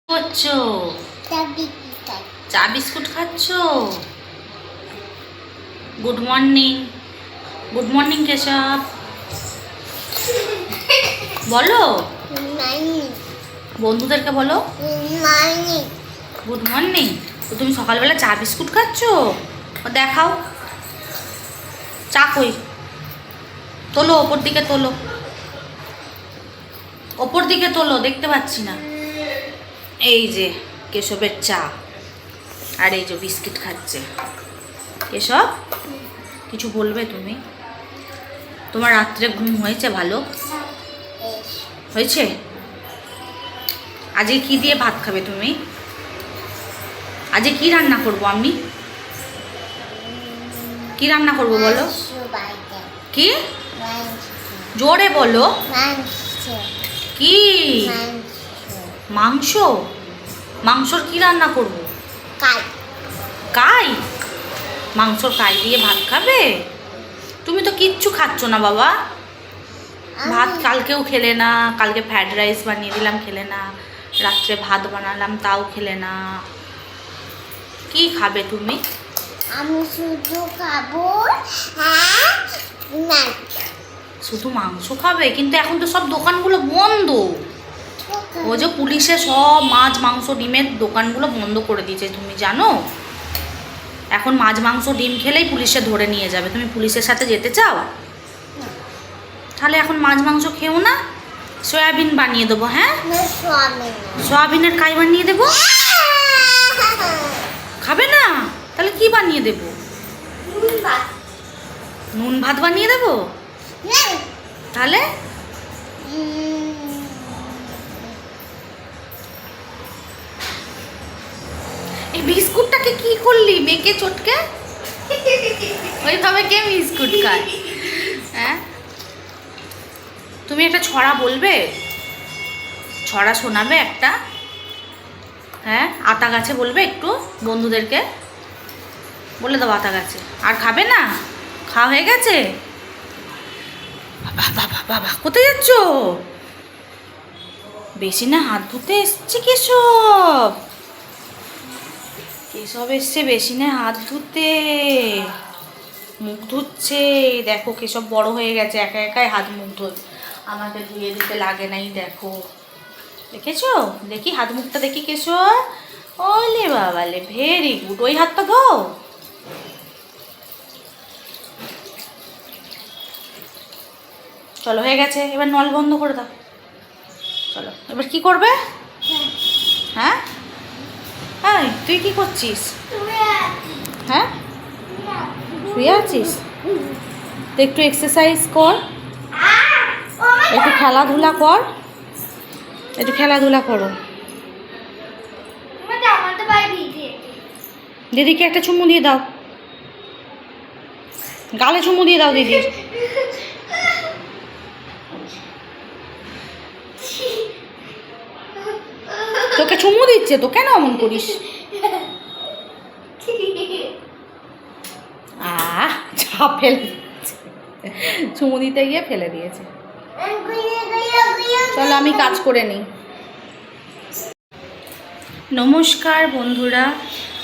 করছো? চা বিস্কুট খাচ্ছ? Good morning. Good morning Keshav, বলো বন্ধুদেরকে, বলো গুড মর্নিং। তো তুমি সকালবেলা চা বিস্কুট খাচ্ছ? দেখাও চা কই, তোলো ওপর দিকে, তোলো ওপর দিকে, তোলো, দেখতে পাচ্ছি না। এই যে কেশবের চা, আর এই যে বিস্কিট খাচ্ছে। কেশব, কিছু বলবে তুমি? তোমার রাত্রে ঘুম হয়েছে? ভালো হয়েছে? আজকে কি দিয়ে ভাত খাবে তুমি? আজকে কি রান্না করব আমি? কি রান্না করব বলো? কি? জোরে বলো। কি? মাংস? মাংসর কি রান্না করব? কাই? মাংসর কাই দিয়ে ভাত খাবে? তুমি তো কিচ্ছু খাচ্ছ না বাবা। ভাত কালকেও খেলে না, কালকে ফ্রাইড রাইস বানিয়ে দিলাম, খেলে না। রাত্রে ভাত বানালাম, তাও খেলে না। কি খাবে তুমি? আমি শুধু খাবো শুধু মাংস খাবে? কিন্তু এখন তো সব দোকানগুলো বন্ধ। ও যে পুলিশে সব মাছ মাংস ডিমের দোকানগুলো বন্ধ করে দিয়েছে, তুমি জানো? এখন মাছ মাংস ডিম খেলেই পুলিশে ধরে নিয়ে যাবে। তুমি পুলিশের সাথে যেতে চাও? তাহলে এখন মাছ মাংস খেও না, সয়াবিন বানিয়ে দেবো। হ্যাঁ, সয়াবিনের কাই বানিয়ে দেবো। খাবে না? তাহলে কি বানিয়ে দেবো? নুন ভাত বানিয়ে দেবো। তাহলে এই বিস্কুটটাকে কি করলি মেকে চটকে? ওইভাবে কে বিস্কুট খায়? হ্যাঁ, তুমি একটা ছড়া বলবে? ছড়া শোনাবে একটা? হ্যাঁ, আতা গাছে বলবে একটু বন্ধুদেরকে? বলে দাও আতা গাছে। আর খাবে না? খাওয়া হয়ে গেছে? বাবা বাবা বাবা, কোথায় যাচ্ছ? বেশি না হাত ধুতে এসছে কেশব। কেশব এসছে বেশি না হাত ধুতে, মুখ ধুচ্ছে। দেখো কেশব বড় হয়ে গেছে, একা একাই হাত মুখ ধোয়, আমাকে ধুয়ে দিতে লাগে নাই। দেখো, দেখেছো? দেখি হাত মুখটা দেখি কেশব। ওলে বাবালে, ভেরি গুড। ওই হাতটা ধো। চলো, হয়ে গেছে, এবার নল বন্ধ করে দাও। চলো, এবার কি করবে? হ্যাঁ, হ্যাঁ, তুই কি করছিস? হ্যাঁ, শুয়ে আছিস? তো একটু এক্সারসাইজ কর, একটু খেলাধুলা কর, একটু খেলাধুলা করো। দিদিকে একটা চুমু দিয়ে দাও, গালে চুমু দিয়ে দাও দিদি। তোকে চুমু দিচ্ছে তো, কেন এমন করিস? যা ফেলে দিয়েছে, চুমু দিতে গিয়ে ফেলে দিয়েছে। চলো আমি কাজ করে নিই। নমস্কার বন্ধুরা,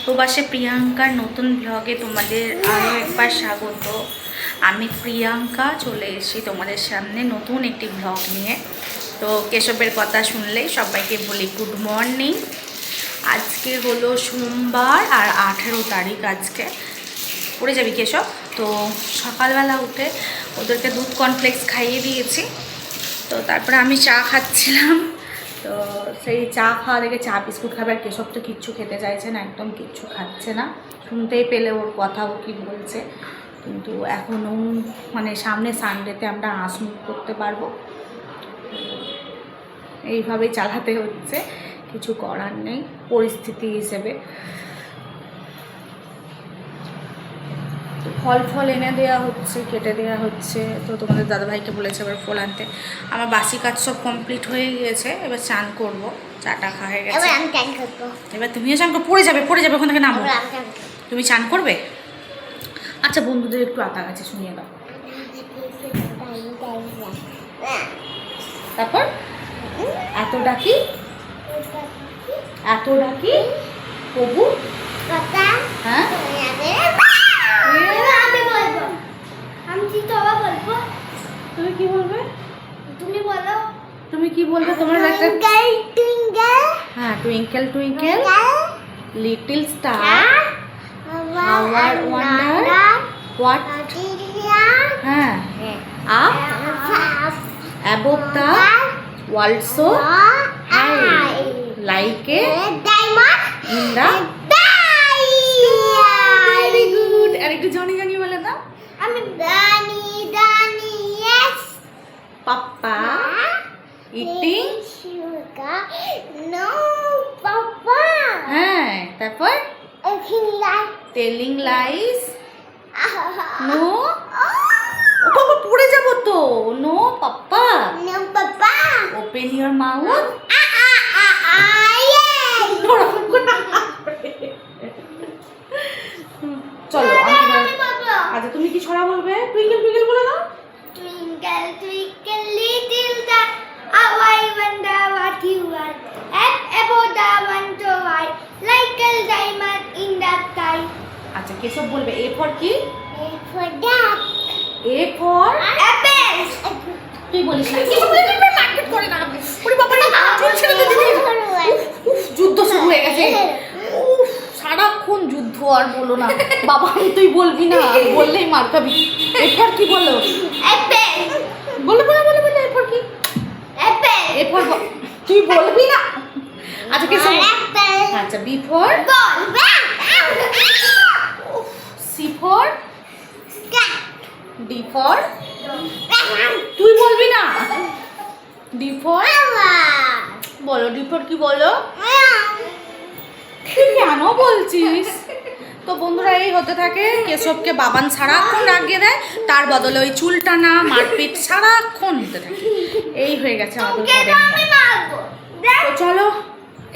প্রবাসে প্রিয়াঙ্কার নতুন ব্লগে তোমাদের আরও একবার স্বাগত। আমি প্রিয়াঙ্কা চলে এসেছি তোমাদের সামনে নতুন একটি ব্লগ নিয়ে। তো কেশবের কথা শুনলেই সবাইকে বলি গুড মর্নিং। আজকে হলো সোমবার আর 18 তারিখ। আজকে পড়ে যাবি কেশব। তো সকালবেলা উঠে ওদেরকে দুধ কর্নফ্লেক্স খাইয়ে দিয়েছি। তো তারপরে আমি চা খাচ্ছিলাম। তো সেই চা খাওয়া দেখে চা বিস্কুট খাবে, আর কেশব তো কিচ্ছু খেতে চাইছে না, একদম কিচ্ছু খাচ্ছে না। শুনতেই পেলে ওর কথা, ও কী বলছে। কিন্তু এখনও মানে সামনে সানডেতে আমরা হাঁসমুখ করতে পারবো, এইভাবেই চালাতে হচ্ছে, কিছু করার নেই পরিস্থিতি হিসেবে। ফল এনে দেওয়া হচ্ছে, কেটে দেওয়া হচ্ছে। তো তোমাদের দাদাভাইকে বলেছে এবার ফল আনতে। আমার বাসি কাজ সব কমপ্লিট হয়ে গিয়েছে, এবার চান করবো। চাটা খাওয়া হয়ে গেছে, এবার তুমিও চান করো। পড়ে যাবে ওখান থেকে নামো। তুমি চান করবে? আচ্ছা, বন্ধুদের একটু আতা গাছে শুনিয়ে দাও। তারপর এত ডাকি এত ডাকি প্রভু। কথা হ্যাঁ আমি বলবো, আমি কি তোমার বলবো, তুমি কি বলবে? তুমি বলো। তুমি কি বলবে? তোমার একটা টুইঙ্কেল হ্যাঁ, twinkle twinkle little star how I wonder what হ্যাঁ up above the world so high like a diamond in the very good। আর একটু জনি জনি বলে দাও। আমি দানি দানি yes পাপ্পা eating sugar no papa হ্যাঁ, তারপর okay like telling lies no ও বাবা পড়ে যাবো তো। No papa no papa open your mouth. yeah চলো আমি বলবো আচ্ছা, তুমি কি ছড়া বলবে? টুইঙ্কেল টুইঙ্কেল বলে দাও। twinkle twinkle little star how I wonder what you are up above the one so high like a diamond in the sky আচ্ছা, কেশব বলবে এ ফর কি? A for duck A for apple তুই বলিস না। কেশব বলে দিবে মার্কেট করে না। ওরে বাবা রে, চল ছেড়ে দে দিদি। উফ, যুদ্ধ শুরু হয়ে গেছে। উফ, সারাক্ষণ যুদ্ধ আর বলো না। বাবা তুই বলবি না, বললেই মার খাবি। এ ফর কি বলো? apple বলে বলে বলে বলে এ ফর কি? apple এ ফর তুই বলবি না। আচ্ছা কেশব apple আচ্ছা, B for ball C for cat D for তুই বলবি না। ডি ফর বলো, ডি ফর কি বলো? তুই কেন বলছিস? তো বন্ধুরা এই হতে থাকে। কেশবকে বাবান সারাক্ষণ রাগিয়ে দেয়, তার বদলে ওই চুল টানা মারপিট সারাক্ষণ হতে থাকে। এই হয়ে গেছে আমাদের ঘরে। তো চলো,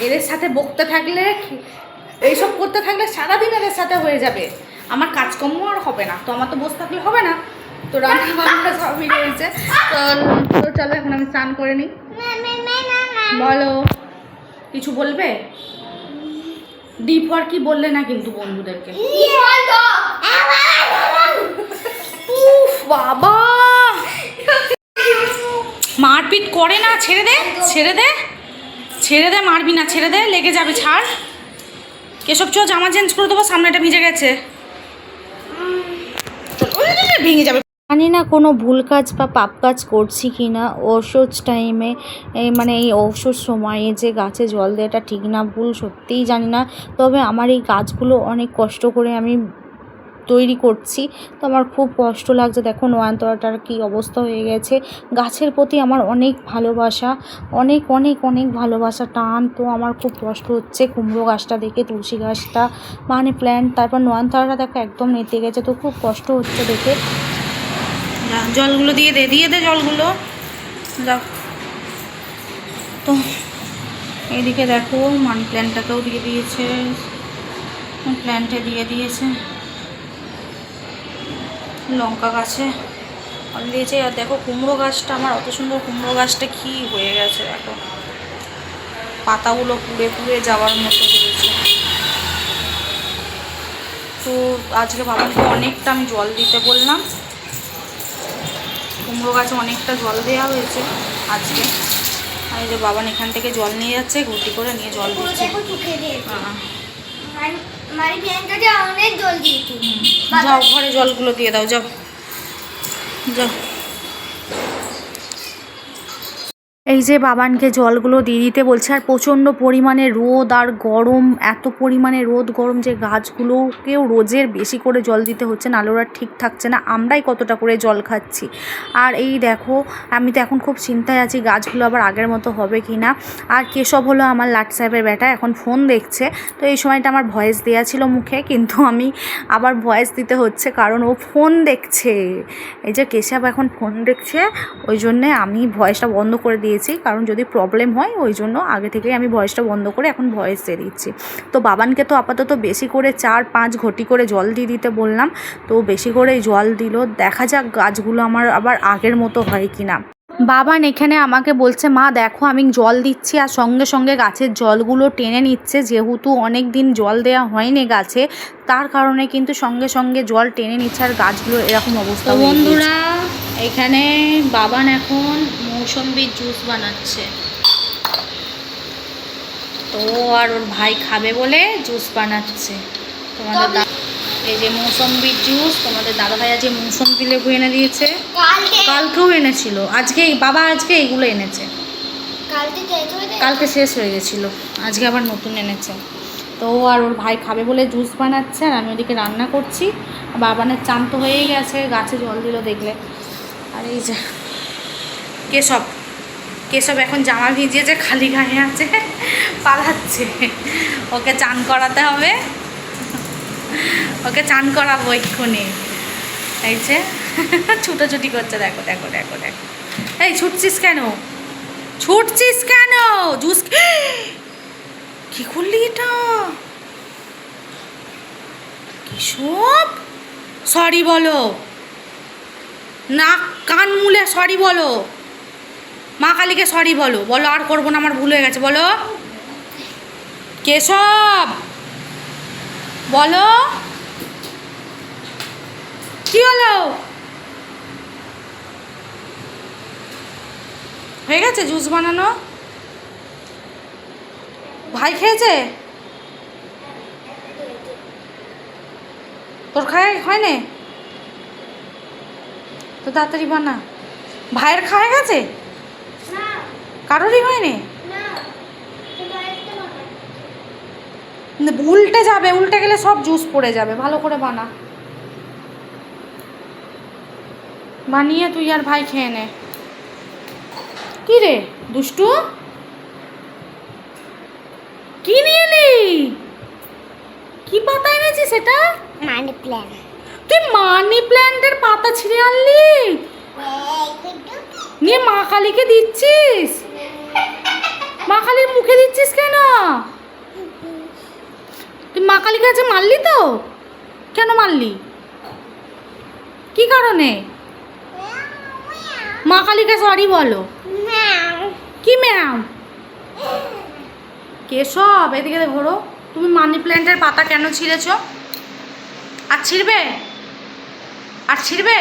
এদের সাথে বকতে থাকলে এইসব করতে থাকলে সারাদিন এদের সাথে হয়ে যাবে। আমার কাজকর্ম আর হবে না। তো আমার তো বসে থাকলে হবে না। তো রান্না বান্না সবই রয়েছে। তো চলো এখন আমি স্নান করে নিই। বলো, কিছু বলবে? ডি ফর কি বললে না কিন্তু বন্ধুদেরকে। উফ বাবা, মারপিট করে না। ছেড়ে দে ছেড়ে দে ছেড়ে দে, মারবি না, ছেড়ে দে, লেগে যাবে, ছাড়। কেশব চো, জামা চেঞ্জ করে দেবো, সামনেটা ভিজে গেছে। ভেঙে যাবে। জানি না কোনো ভুল কাজ বা পাপ কাজ করছি কি না। ঔষধ টাইমে মানে এই ঔষধ সময়ে যে গাছে জল দেওয়াটা ঠিক না ভুল সত্যিই জানি না। তবে আমার এই গাছগুলো অনেক কষ্ট করে আমি তৈরি করছি, তো আমার খুব কষ্ট লাগছে। দেখো নয়নতারাটার কী অবস্থা হয়ে গেছে। গাছের প্রতি আমার অনেক ভালোবাসা, অনেক অনেক অনেক ভালোবাসা টান। তো আমার খুব কষ্ট হচ্ছে কুমড়ো গাছটা দেখে, তুলসী গাছটা, মানে প্ল্যান্ট, তারপর নয়নতারাটা দেখো একদম নেতে গেছে। তো খুব কষ্ট হচ্ছে দেখে। জলগুলো দিয়ে দে জলগুলো যাও। তো এইদিকে দেখো মানি প্ল্যান্টটাকেও দিয়ে দিয়েছে, প্ল্যান্টে দিয়ে দিয়েছে, লঙ্কা গাছে ফল দিয়েছে। আর দেখো কুমড়ো গাছটা, আমার অত সুন্দর কুমড়ো গাছটা কি হয়ে গেছে দেখো, পাতাগুলো পুড়ে পুড়ে যাওয়ার মতো হয়েছে। তো আজকে বাবাকে অনেকটা আমি জল দিতে বললাম, কুমড়ো গাছে অনেকটা জল দেওয়া হয়েছে আজকে। আর এই যে বাবান এখান থেকে জল নিয়ে যাচ্ছে, ঘুটি করে নিয়ে জল দিচ্ছে। যাও ঘরে জলগুলো দিয়ে দাও, যাও যাও। এই যে বাবানকে জলগুলো দিয়ে দিতে বলছে। আর প্রচণ্ড পরিমাণে রোদ আর গরম, এত পরিমাণে রোদ গরম যে গাছগুলোকেও রোজের বেশি করে জল দিতে হচ্ছে, নাহলে ওরা ঠিক থাকছে না। আমরাই কতটা করে জল খাচ্ছি। আর এই দেখো আমি তো এখন খুব চিন্তায় আছি গাছগুলো আবার আগের মতো হবে কি না। আর কেশব হলো আমার লাট সাহেবের বেটা, এখন ফোন দেখছে। তো এই সময়টা আমার ভয়েস দেওয়া ছিল মুখে, কিন্তু আমি আবার ভয়েস দিতে হচ্ছে কারণ ও ফোন দেখছে। এই যে কেশব এখন ফোন দেখছে, ওই জন্যে আমি ভয়েসটা বন্ধ করে দিয়েছি, কারণ যদি প্রবলেম হয় ওই জন্য আগে থেকেই আমি ভয়েসটা বন্ধ করে এখন ভয়েস দিয়ে দিচ্ছি। তো বাবানকে তো আপাতত বেশি করে 4-5 ঘটি করে জল দিয়ে দিতে বললাম, তো বেশি করেই জল দিল। দেখা যাক গাছগুলো আমার আবার আগের মতো হয় কি না। বাবান এখানে আমাকে বলছে, মা দেখো আমি জল দিচ্ছি আর সঙ্গে সঙ্গে গাছের জলগুলো টেনে নিচ্ছে, যেহেতু অনেক দিন জল দেওয়া হয়নি গাছে, তার কারণে কিন্তু সঙ্গে সঙ্গে জল টেনে নিচ্ছে আর গাছগুলো এরকম অবস্থা। বন্ধুরা এখানে বাবান এখন মৌসম্বির জুস বানাচ্ছে, তো আর ওর ভাই খাবে বলে জুস বানাচ্ছে। তোমাদের এই যে মৌসম্বির জুস, তোমাদের দাদাভাই আজকে মৌসম্বি লেবু এনে দিয়েছে, কালকেও এনেছিল, আজকে এগুলো এনেছে, কালকে শেষ হয়ে গেছিলো, আজকে আবার নতুন এনেছে। তো আর ওর ভাই খাবে বলে জুস বানাচ্ছে আর আমি ওদিকে রান্না করছি। বাবানের চান তো হয়েই গেছে, গাছে জল দিল দেখলে। আর এই যে কেশব এখন জামা ভিজিয়েছে, খালি গায়ে আছে, পালাচ্ছে, ওকে চান করাতে হবে, ওকে চান করাবো এক্ষুনি। এই যে ছুটোছুটি করছে, দেখো দেখো দেখো দেখো। এই ছুটছিস কেন জুস কি করলি এটা? কেশব সরি বলো না, কান মুলে সরি বলো, মা কালীকে সরি বলো, বলো আর করবো না, আমার ভুল হয়ে গেছে, বলো কেশব, বলো কি হলো, হয়ে গেছে জুস বানানো? ভাই খেয়েছে? তোর হয়নি তো তাড়াতাড়ি বানা। ভাইয়ের খাওয়া গেছে? কারোরই হয়নি? উল্টে যাবে, উল্টে গেলে সব জুস পড়ে যাবে, ভালো করে বানা, বানিয়ে তুই আর ভাই খেয়ে নে। কি রে দুষ্টু, কি নিয়ে এলি? কি পাতা এনেছিস সেটা? Money plant. তুই মানি প্ল্যান্টের পাতা ছিঁড়ে আনলি, নিয়ে মা কালীকে দিচ্ছিস? মা কালীর মুখে দিচ্ছিস কেন? তুই মা কালীকে আজকে মারলি তো? কেন মারলি? কি কারণে? মা কালীকে সরি বলো। কি ম্যাম? কেশব এদিকে ধরো, তুমি মানি প্ল্যান্টের পাতা কেন ছিঁড়েছ? আর ছিঁড়বে? আর ছিঁড়বে?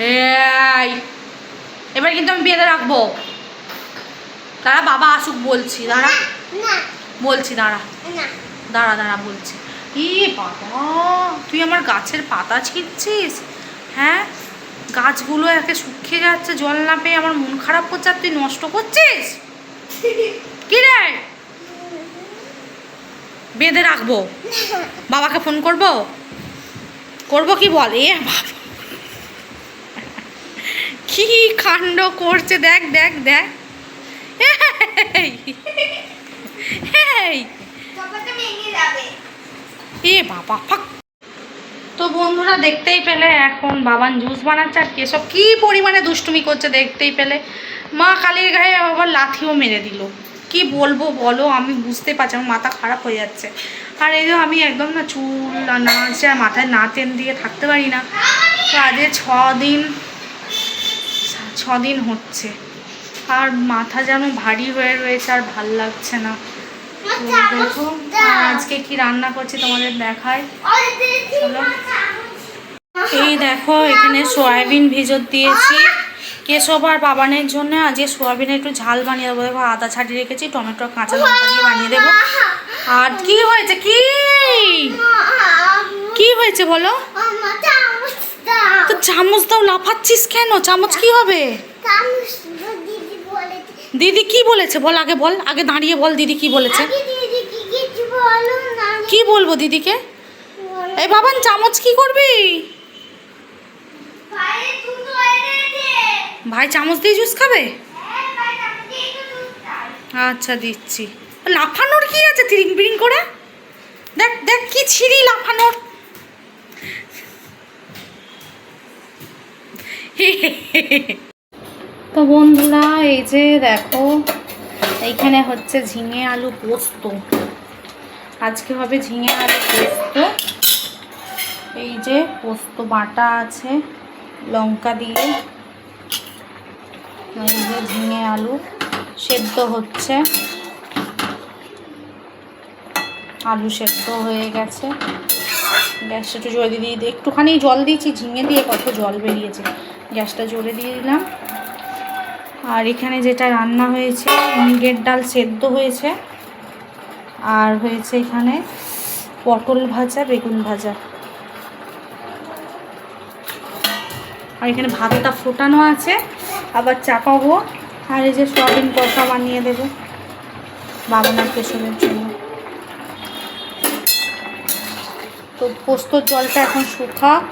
এই এবার কিন্তু আমি বেঁধে রাখবো, দাঁড়া বাবা আসুক বলছি, দাঁড়া বলছি, দাঁড়া দাঁড়া দাঁড়া বলছি। ই বাবা, তুই আমার গাছের পাতা ছিঁড়ছিস? হ্যাঁ, গাছগুলো একে শুকিয়ে যাচ্ছে, জল না পেয়ে আমার মন খারাপ করছে, আর তুই নষ্ট করছিস? কি রে, বেঁধে রাখবো, বাবাকে ফোন করবো কি বল? এ বাবা কি কাণ্ড করছে, দেখ দেখ দেখ, এ বাবা ফাক। তো বন্ধুরা দেখতেই পেলে এখন বাবান জুস বানাচ্ছে আর কেশব কি পরিমাণে দুষ্টুমি করছে দেখতেই পেলে। মা কালীর গায়ে আবার লাথিও মেরে দিল, কি বলবো বলো, আমি বুঝতে পারছি, আমার মাথা খারাপ হয়ে যাচ্ছে। আর এই যে আমি একদম না চুল নাচে আর মাথায় না তেল দিয়ে থাকতে পারি না, তো আজকে 6 দিন হচ্ছে, আর মাথা যেন ভারী হয়ে রয়েছে, আর ভাল লাগছে না। দেখো আজকে কি রান্না করছি তোমাদের দেখাই, চলো। এই দেখো এখানে সয়াবিন ভিজত দিয়েছি কেশব আর বাবানের জন্য, আজকে সয়াবিনের একটু ঝাল বানিয়ে দেবো। দেখো আদা ছাড়িয়ে রেখেছি, টমেটো কাঁচা লঙ্কা দিয়ে বানিয়ে দেবো। আর কি হয়েছে, কি হয়েছে বলো? তো চামচ দাও, লাফাচ্ছিস কেন? চামচ কি হবে? দিদি কি বলেছে বল, আগে বল, আগে দাঁড়িয়ে বল দিদি কি বলেছে। কি বলবো দিদিকে? এই বাবান চামচ কি করবি? ভাই চামচ দিয়ে জুস খাবে? আচ্ছা দিচ্ছি। লাফানোর কি আছে তিরিং বিরিং করে? দেখ দেখ কি ছিঁড়ি লাফানোর। তো বন্ধুরা এই যে দেখো এইখানে হচ্ছে ঝিঙে আলু পোস্ত, আজকে হবে ঝিঙে আলু পোস্ত। এই যে পোস্ত বাটা আছে লঙ্কা দিয়ে, এই যে ঝিঙে আলু সেদ্ধ হচ্ছে, আলু সেদ্ধ হয়ে গেছে। গ্যাসটা একটু জোরে দিয়ে দিই, একটুখানি জল দিয়েছি, ঝিঙে দিয়ে কত জল বেরিয়েছে। গ্যাসটা জোরে দিয়ে দিলাম। আর এখানে যেটা রান্না হয়েছে, মুগের ডাল সেদ্ধ হয়েছে, আর হয়েছে এখানে পটল ভাজা, বেগুন ভাজা, আর এখানে ভাতটা ফোটানো আছে, আবার চাপাবো। আর এই যে সয়াবিন কষা বানিয়ে দেবো বাবানার কেশরের জন্য। তো পোস্তর জলটা এখন শুকাক।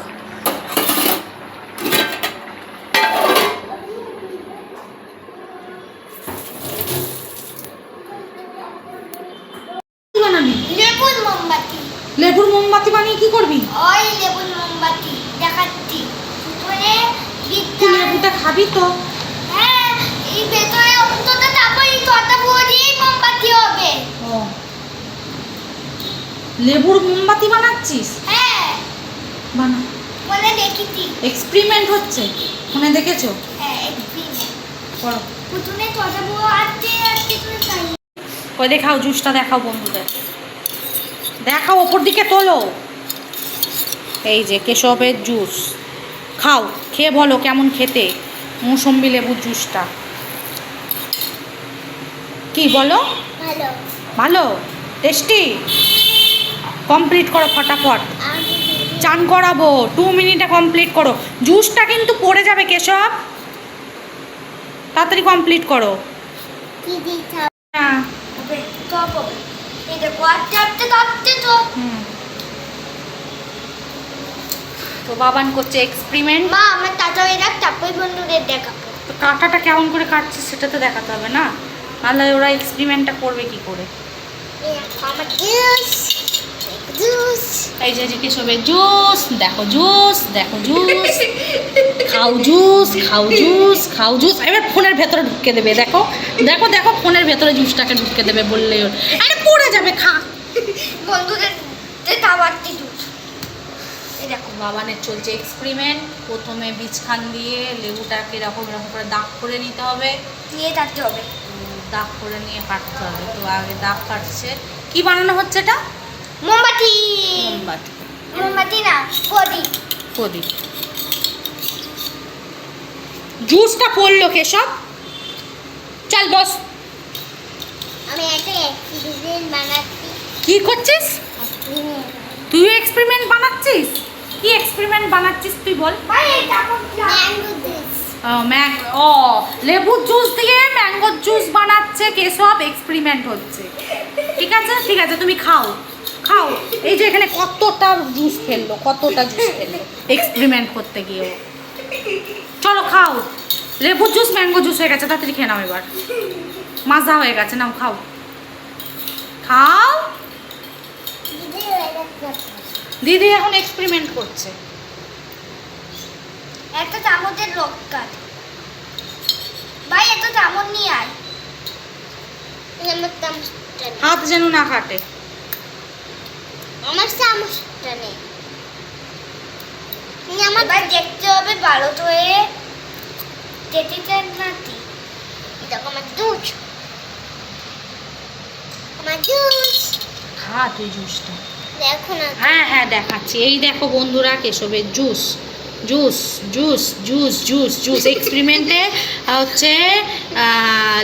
বানাবি লেবুর মোমবাতি। লেবুর মোমবাতি বানিয়ে কি করবি? ওই লেবুর মোমবাতি দেখাচ্ছি। মানে তুই লেবুটা খাবি তো? হ্যাঁ, এই ভেতরে অন্তত তারপর এই ছটা ভরিয়ে মোমবাতি হবে। ও, লেবুর মোমবাতি বানাচ্ছিস? হ্যাঁ, বানা। মানে দেখেছি। এক্সপেরিমেন্ট হচ্ছে, ফোনে দেখেছো? হ্যাঁ, এক্সপেরিমেন্ট করো। প্রথমে ছটা ভুয়ো আটকে আটকে তুমি খাই। কই দেখাও, জুসটা দেখাও বন্ধুদের, দেখাও, ওপর দিকে তোলো। এই যে কেশবের জুস, খাও, খেয়ে বলো কেমন খেতে মৌসম্বি লেবুর জুসটা। কি বলো? ভালো। ভালো, টেস্টি। কমপ্লিট করো ফটাফট, চান করাবো, 2 মিনিটে কমপ্লিট করো। জুসটা কিন্তু পড়ে যাবে কেশব, তাড়াতাড়ি কমপ্লিট করো। কি দিতে হ্যাঁ, হবে? টপ হবে। এই দেখো আটকে আটকে আটকে তো। তো বাবান করছে এক্সপেরিমেন্ট। মা, আমার টাটা হয়ে রাখ, তারপরে বন্ধুদের দেখাবো। তো কাঁটাটা কেমন করে কাটছে সেটা তো দেখাতে হবে না, নাহলে ওরা এক্সপেরিমেন্টটা করবে কি করে? এই দেখো আমার জুস। জুস। এই যে কেশবের জুস, দেখো জুস, দেখো জুস, খাও জুস, খাও জুস, খাও জুস। এবার ফোনের ভেতরে ঢুকে দেবে, দেখো দেখো দেখো, ফোনের ভেতরে জুসটাকে ঢুকে দেবে বললেই ওর। আরে পড়ে যাবে, খা। বন্ধুদের খাবারটি জুস। এই দেখো বাবানের চলছে এক্সপেরিমেন্ট। প্রথমে বীজখান দিয়ে লেবুটাকে এরকম এরকম করে দাগ করে নিতে হবে, নিয়ে থাকতে হবে। দাগ করে নিয়ে কাটতে হবে। তো আগে দাগ কাটছে। কি বানানো হচ্ছে এটা? মোমবাতি। মোমবাতি। মোমবাতি না, প্রদীপ। প্রদীপ। জুসটা পড়লো কেশব, চল বস। আমি একটা এক্সপেরিমেন্ট বানাচ্ছি। কি করছিস তুই? এক্সপেরিমেন্ট বানাচ্ছিস? কি এক্সপেরিমেন্ট বানাচ্ছিস তুই বল? ভাই এটা ম্যাঙ্গো জুস। ও, লেবুর জুস দিয়ে ম্যাঙ্গোর জুস বানাচ্ছে কেশব, এক্সপেরিমেন্ট হচ্ছে। ঠিক আছে ঠিক আছে, তুমি খাও খাও। এই যে এখানে কতটা জুস ফেললো, কতটা জুস ফেললো এক্সপেরিমেন্ট করতে গিয়ে ও। চলো খাও, লেবুর জুস ম্যাঙ্গো জুস হয়ে গেছে, তাড়াতাড়ি খেয়ে নাও। এবার মাজা হয়ে গেছে, নাও খাও খাও। দিদি এখন এক্সপেরিমেন্ট করছে। একটা চামচের লঙ্কা। ভাই একটা চামচ নিয়ে আয়। আমার চামচটা নেই। হাত যেন না কাটে। আমার চামচটা নেই। আমার দেখতে হবে ভালো করে। যেতে নাতি। দেখো আমার দুধ। আমার জুস। খা তুই জুসটা। দেখো না। হ্যাঁ হ্যাঁ দেখাচ্ছি। এই দেখো বন্ধুরা, কেশবের juice, juice juice juice juice juice এক্সপেরিমেন্টে হচ্ছে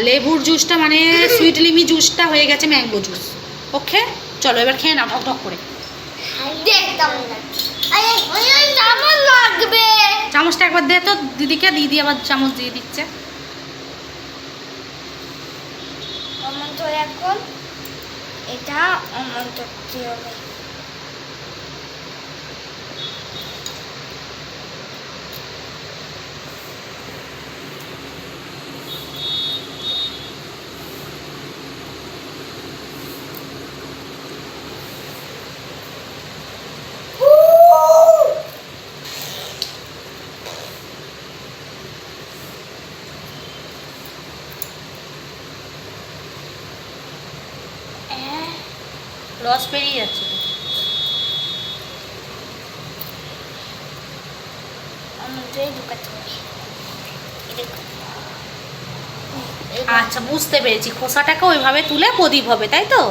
লেবুর জুসটা মানে সুইট লিমি জুসটা হয়ে গেছে ম্যাঙ্গো জুস। ওকে, চলো এবার খেয়ে নাও ঢক ঢক করে। দেখতাম না। আরে ওই চামচ লাগবে। চামচটা একবার দে তো দিদিকে, দিদি আবার চামচ দিয়ে দিচ্ছে। অমন তো এখন এটা অমন করতে হবে। রস বেরিয়ে যাচ্ছে তো। অমনটাই ঢুকাতে হবে। এই দেখো। আচ্ছা, বুঝতে পেরেছি। খোসাটাকে ওইভাবে তুলে প্রদীপ হবে, তাই তো?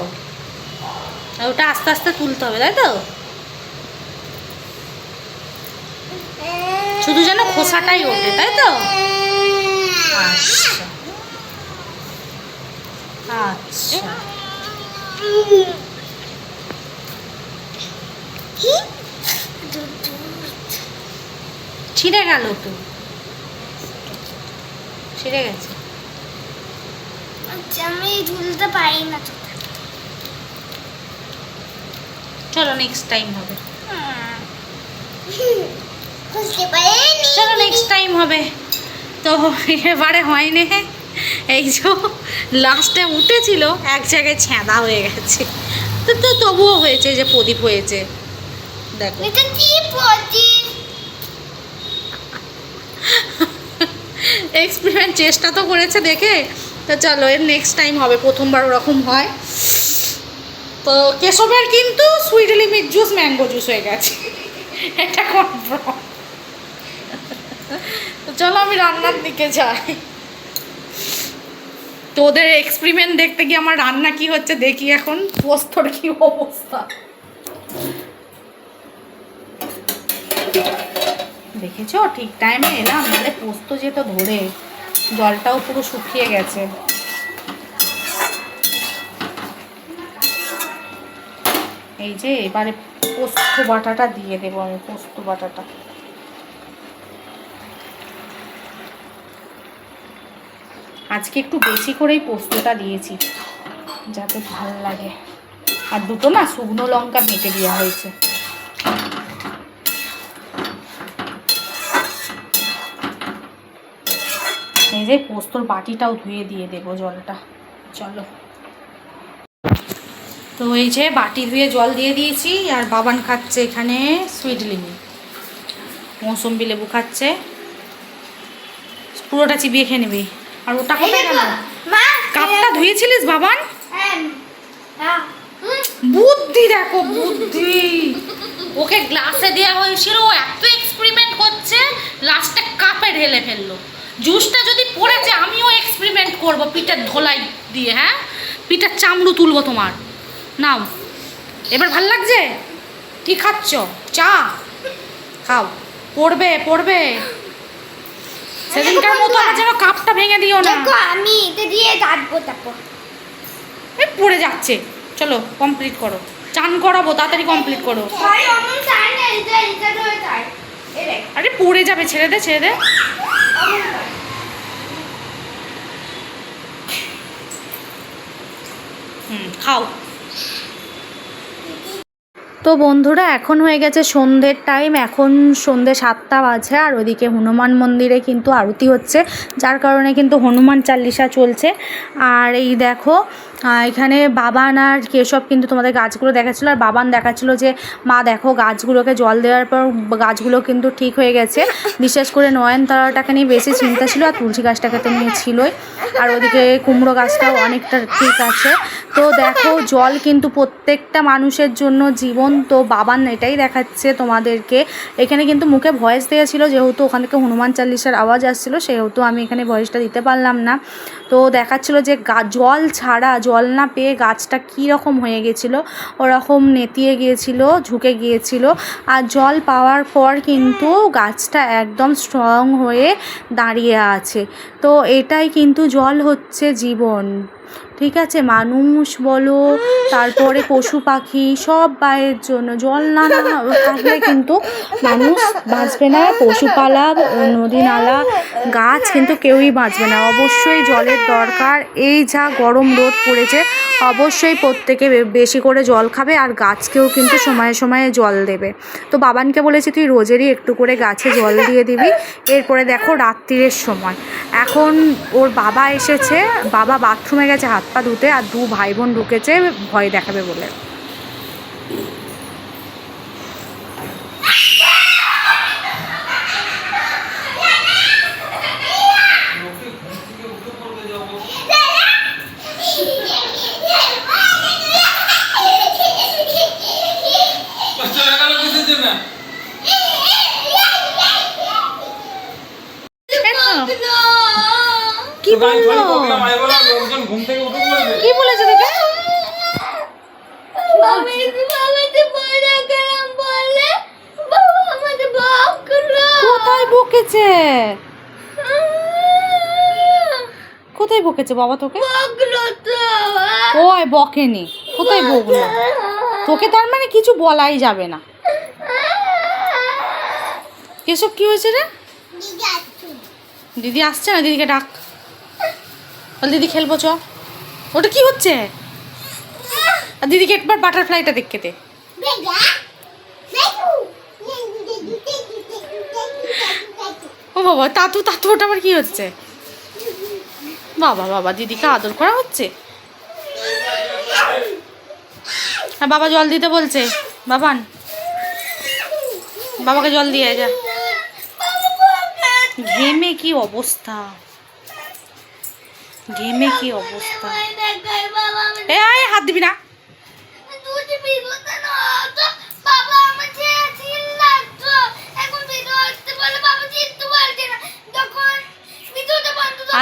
আর ওটা আস্তে আস্তে তুলতে হবে, তাই তো? শুধু যেন খোসাটাই ওঠে, তাই তো? আচ্ছা আচ্ছা। ছিঁড়ে গেল তো, ছিঁড়ে গেছে। আচ্ছা, আমি ঝুলতে পারি না তো। চলো নেক্সট টাইম হবে। বুঝতে পারিনি। চলো নেক্সট টাইম হবে। তো এবারে হয়নি। এই যে লাস্টে উঠেছিল, এক জায়গায় ছ্যাঁদা হয়ে গেছে। তো তো তবুও হয়েছে, যে প্রদীপ হয়েছে দেখো। এটা কি প্রদীপ? এক্সপেরিমেন্ট চেষ্টা তো করেছে দেখে। তো চলো, এর নেক্সট টাইম হবে। প্রথমবার ওরকম হয়। তো কেশবের কিন্তু sweet limit juice mango juice হয়ে গেছে, এটা কনফার্ম। তো চলো আমি রান্নার দিকে যাই। তো ওদের এক্সপেরিমেন্ট দেখতে গিয়ে আমার রান্না কি হচ্ছে দেখি এখন। পোস্তর কি অবস্থা দেখেছো? ঠিক টাইমে এলাম, নাহলে পোস্ত যেত ধরে। জলটাও পুরো শুকিয়ে গেছে। এই যে এবারে পোস্ত বাটাটা দিয়ে দেবো আমি। পোস্ত বাটাটা আজকে একটু বেশি করেই পোস্তটা দিয়েছি, যাতে ভালো লাগে। আর দুটো না শুকনো লঙ্কা বেটে দেওয়া হয়েছে। এই যে পোস্তর বাটিটাও ধুয়ে দিয়ে দেবো জলটা। চলো, তো এই যে বাটি ধুয়ে জল দিয়ে দিয়েছি। আর বাবান খাচ্ছে এখানে সুইট লিমি, মৌসম্বি লেবু খাচ্ছে। পুরোটা চিবিয়ে খেয়ে নেবে। আর ওটা কোথায় গেল? মা, কাপটা ধুয়েছিলিস বাবান? হ্যাঁ। বুদ্ধি দেখো, বুদ্ধি। ওকে গ্লাসে দেওয়া হয়েছিল, ও এত এক্সপেরিমেন্ট করছে, লাস্টে কাপে ঢেলে ফেললো। জুসটা যদি পড়েছে, আমিও এক্সপেরিমেন্ট করব পিঠের ধোলাই দিয়ে। হ্যাঁ, পিঠের চামড়ু তুলবো তোমার। নাও, এবার ভাল লাগছে? কি খাচ্ছ? চা খাও। পড়বে পড়বে। সেদিনকার মতো আমার যেন কাপটা ভেঙে দিও না। দেখো, আমি এটা দিয়ে কাটবো তারপর। পড়ে যাচ্ছে। চলো কমপ্লিট করো। চান করাবো, তাড়াতাড়ি কমপ্লিট করো। ভাই, অমন চাই না, এটা ধরে চাই। এই দেখ, আরে পড়ে যাবে, ছেড়ে দে ছেড়ে দে। অমন চাই। খাও। তো বন্ধুরা, এখন হয়ে গেছে সন্ধ্যের টাইম। এখন সন্ধ্যে 7টা বাজে। আর ওদিকে হনুমান মন্দিরে কিন্তু আরতি হচ্ছে, যার কারণে কিন্তু হনুমান চালিসা চলছে। আর এই দেখো, এখানে বাবান আর কেশব কিন্তু তোমাদের গাছগুলো দেখাচ্ছিলো। আর বাবান দেখাচ্ছিলো যে মা দেখো, গাছগুলোকে জল দেওয়ার পর গাছগুলো কিন্তু ঠিক হয়ে গেছে। বিশেষ করে নয়নতারাটাকে নিয়ে বেশি চিন্তা ছিল, আর তুলসী গাছটাকে তো নিয়ে ছিলই। আর ওদিকে কুমড়ো গাছটাও অনেকটা ঠিক আছে। তো দেখো, জল কিন্তু প্রত্যেকটা মানুষের জন্য জীবন। তো বাবান এটাই দেখাচ্ছে তোমাদেরকে। এখানে কিন্তু মুখে ভয়েস দেওয়া ছিল, যেহেতু ওখান থেকে হনুমান চালিসার আওয়াজ আসছিলো, সেহেতু আমি এখানে ভয়েসটা দিতে পারলাম না। তো দেখাচ্ছিলো যে জল ছাড়া, জল না পেয়ে গাছটা কী রকম হয়ে গেছিলো, ওরকম নেতিয়ে গিয়েছিল, ঝুঁকে গিয়েছিল। আর জল পাওয়ার পর কিন্তু গাছটা একদম স্ট্রং হয়ে দাঁড়িয়ে আছে। তো এটাই কিন্তু জল হচ্ছে জীবন। ঠিক আছে, মানুষ বলো, তারপরে পশু পাখি, সব বায়ের জন্য জল না থাকলে কিন্তু মানুষ বাঁচবে না, পশুপালা, নদী নালা, গাছ কিন্তু কেউই বাঁচবে না। অবশ্যই জলের দরকার। এই যা গরম রোদ পড়েছে, অবশ্যই প্রত্যেকে বেশি করে জল খাবে, আর গাছকেও কিন্তু সময়ে সময়ে জল দেবে। তো বাবানকে বলেছি তুই রোজেরই একটু করে গাছে জল দিয়ে দিবি। এরপরে দেখো রাত্রিরের সময়, এখন ওর বাবা এসেছে, বাবা বাথরুমে গেছে হাত পা ধুতে, আর 2 ভাই বোন ঢুকেছে ভয় দেখাবে বলে। কি বললো? ঘুম থেকে উঠে পড়বে। কি বলেছে তোকে? আমি বাবাকে বলে গেলাম বলে বাবা আমাকে বকলো। কোথায় বকেছে? কোথায় বকেছে বাবা তোকে? বকলো তো। ওই বকেনি, কোথায় বকলো? তোকে তার মানে কিছু বলাই যাবে না। কেসব কি হয়েছে রে? দিদি আসছে না, দিদিকে ডাক। বল দিদি খেলবো চ। ওটা কি হচ্ছে? আর দিদিকে একবার বাটারফ্লাইটা দেখতে দে। ও বাবা, তাতু তাতু, ওটা আবার কি হচ্ছে? বাবা বাবা, দিদিকে আদর করা হচ্ছে। আর বাবা জল দিতে বলছে। বাবান, বাবাকে জল দিয়ে যা। ঘেমে কি অবস্থা, ঘেমে কি অবস্থা। এ আয়, হাত দিবি না।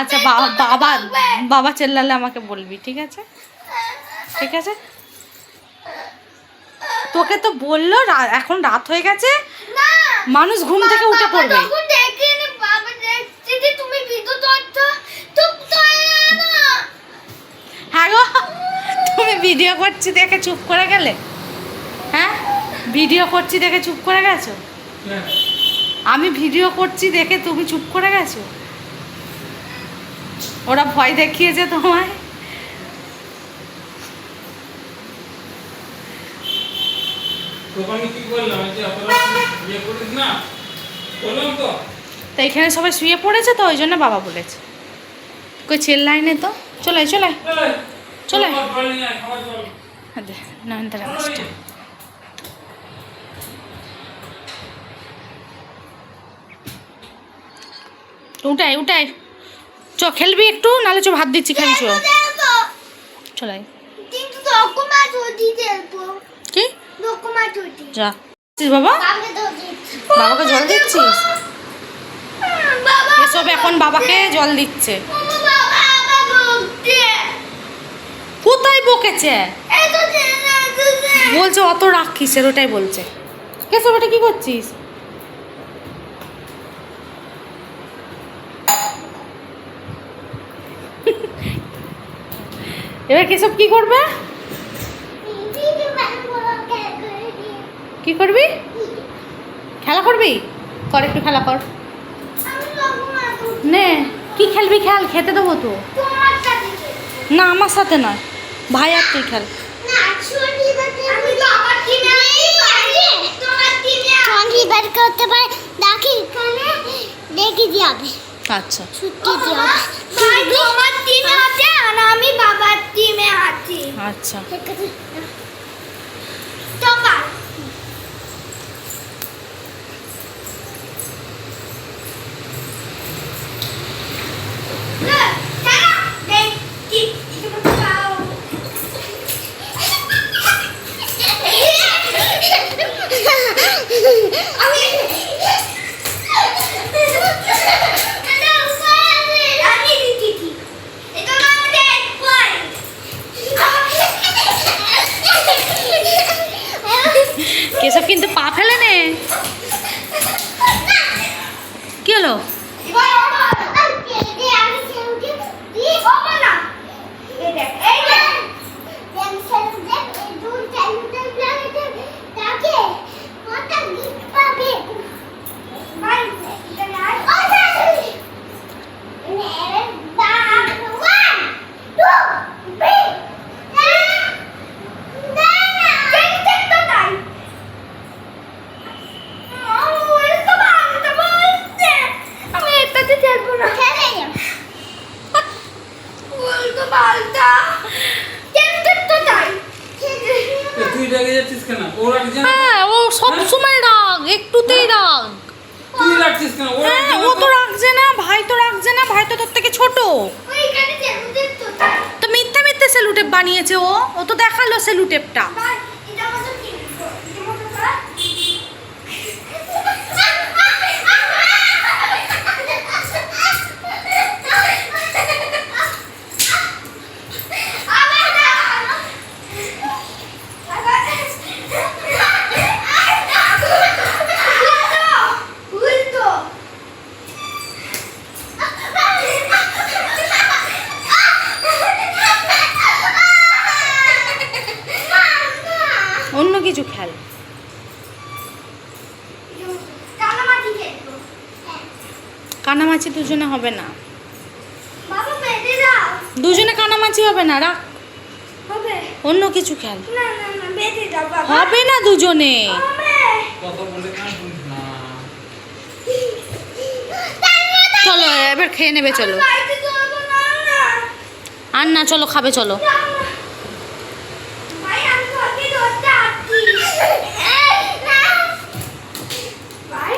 আচ্ছা বাবা, বাবা চেল্লালে আমাকে বলবি, ঠিক আছে? ঠিক আছে, তোকে তো বললো এখন রাত হয়ে গেছে, মানুষ ঘুম থেকে উঠে পড়বে। হ্যাঁ গো, তুমি ভিডিও করছি দেখে চুপ করে গেলে? হ্যাঁ, ভিডিও করছি দেখে চুপ করে গেছো? আমি ভিডিও করছি দেখে তুমি চুপ করে গেছো? ওরা ভয় দেখিয়েছে তোমায়? তো এখানে সবাই শুয়ে পড়েছে, তো ওই জন্য বাবা বলেছে। কই চেল্লাই নে তো, চলে চলে চলে। নয়নতারা মাছটা উঠাই উঠাই, চ খেলবি একটু, নাহলে চ ভাত দিচ্ছি খাবি। চলাই কি যা বাবা, বাবাকে জল দিচ্ছিস? এসব এখন বাবাকে জল দিচ্ছে। কোথায় বকেছে? বলছে অত রাগ কিসের, ওটাই বলছে। কেসব এটা কি করছিস? এবার কেসব কি করবে? কি করবি? খেলা করবি? কর, একটু খেলা কর। নে, কি খেলবি খেল, খেতে দেবো তো। না, আমার সাথে নয়, ভাই আর তুই খেল। আচ্ছা, আমি বাবার টিমে আছি। আচ্ছা, কেসব কিন্তু পা ফেলে নে। কি হলো? হ্যাঁ, ও সব সময় রাগ, একটুতেই রাগ। হ্যাঁ, ও তো রাখছে না, ভাই তো রাখছে না, ভাই তো তোর থেকে ছোট। তো মিথ্যে মিথ্যে সেলুটেপ বানিয়েছে ও, ও তো দেখালো সেলুটেপটা। অন্য কিছু খেল। কানামাছি খেলবো। কানামাছি দুজনে হবে না, বাবা বেঁধে দাও। দুজনে কানামাছি হবে না, রাখ। হবে? অন্য কিছু খেল। না না না বেঁধে দাও বাবা। হবে না দুজনে। হবে। কত বলে না শুনিস না। চলো এবার খেয়ে নেবে, চলো। বাড়িতে চলবো না না। আর না, চলো খাবে, চলো। ভাই আমি তোকে ধরতে আসছি। না। ভাই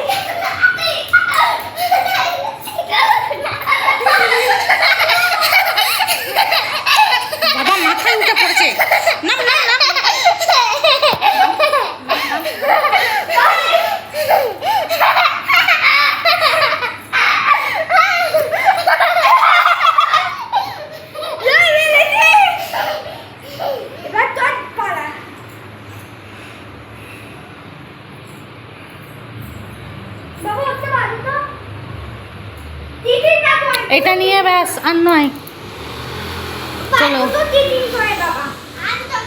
বাবা মাথায় উঠে পড়েছে। না না না, এবার তোর পালা। বাবা উঠতে পারো তো? টিফিন না করে। এটা নিয়ে ব্যাস, আর নয়। চলো। তো টিফিন করে বাবা। আর তো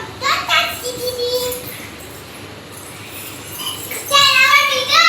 তাচ্ছি দিদি। চল আমার ভিডিও।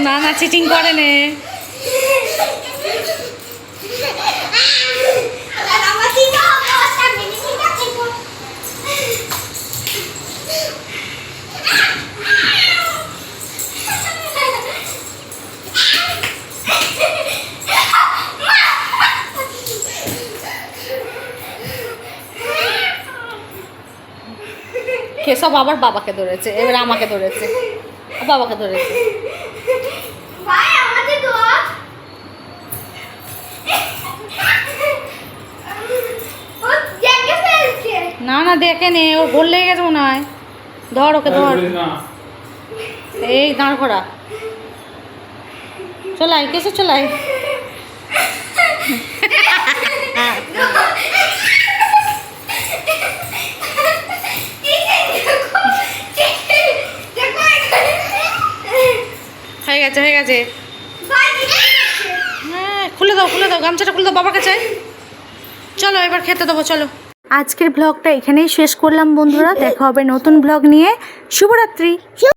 না না, চিটিং করে নে। কেসব আবার বাবাকে ধরেছে, এবার আমাকে ধরেছে, বাবাকে ধরেছে। ভাই আমাদের তো ও দেখে ফেলছে। না না, দেখে নে, ওর গোল লেগে গেছে মনে হয়। ধর ওকে, ধর। না এই দাঁড় করা, চলাই কেসে, চলাই। হয়ে গেছে, হয়ে গেছে। হ্যাঁ, খুলে দাও, খুলে দাও, গামছাটা খুলে দাও বাবার কাছে। চলো এবার খেতে দেবো, চলো। আজকের ব্লগটা এখানেই শেষ করলাম বন্ধুরা, দেখা হবে নতুন ব্লগ নিয়ে। শুভরাত্রি।